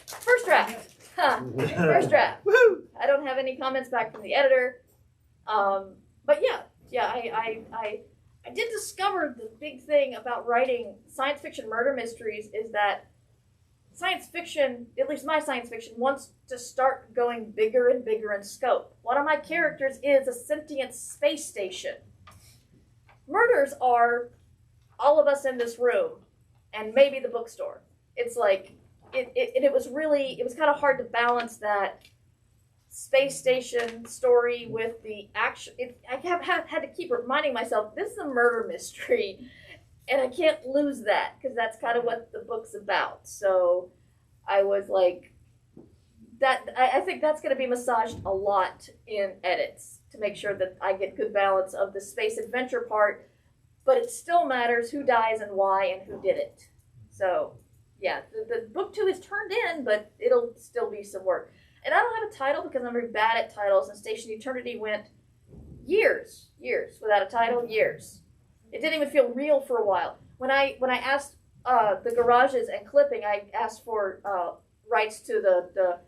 First draft. First draft. Woohoo! I don't have any comments back from the editor. But I did discover the big thing about writing science fiction murder mysteries is that science fiction, at least my science fiction, wants to start going bigger and bigger in scope. One of my characters is a sentient space station. Murders are all of us in this room, and maybe the bookstore. It's like, it was kind of hard to balance that space station story with the action. I had to keep reminding myself, this is a murder mystery, and I can't lose that, because that's kind of what the book's about. So I was like, I think that's going to be massaged a lot in edits to make sure that I get good balance of the space adventure part, but it still matters who dies and why and who did it. So yeah, the book 2 is turned in, but it'll still be some work. And I don't have a title because I'm very bad at titles, and Station Eternity went years without a title, years. It didn't even feel real for a while. When I asked the garages and clipping, I asked for rights to the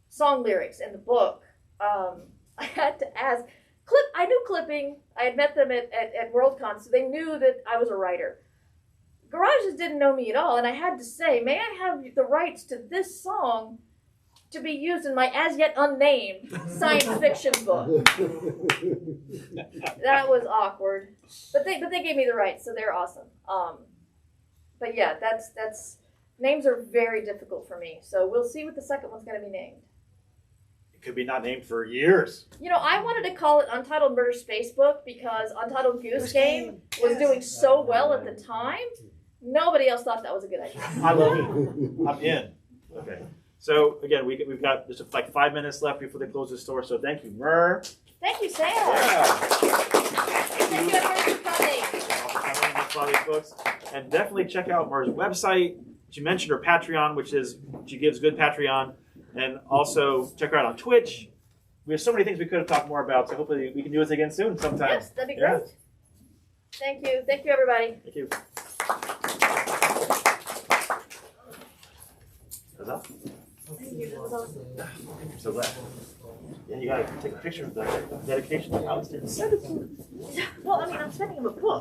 song lyrics in the book. I had to ask. I knew clipping. I had met them at Worldcon, so they knew that I was a writer. Garages didn't know me at all, and I had to say, may I have the rights to this song to be used in my as yet unnamed science fiction book? That was awkward, but they gave me the rights, so they're awesome. But yeah, that's names are very difficult for me, so we'll see what the second one's going to be named. Could be not named for years. You know, I wanted to call it Untitled Murder Space Book because Untitled Goose Game was doing so well at the time. Nobody else thought that was a good idea. I love it. I'm in. Okay. So again, we've got just like 5 minutes left before they close the store. So thank you, Mur. Thank you, Sam. Yeah. Thank you everyone for coming. Coming to Flyleaf Books, and definitely check out Mur's website. She mentioned her Patreon, which is she gives good Patreon. And also check her out on Twitch. We have so many things we could have talked more about, so hopefully we can do this again soon sometime. Yes, that'd be great. Thank you. Thank you, everybody. Thank you. Huzzah. Thank you. That was awesome. I'm so glad. Yeah, you gotta take a picture of the dedication to Alistair and send it to her. Well, I mean, I'm sending him a book.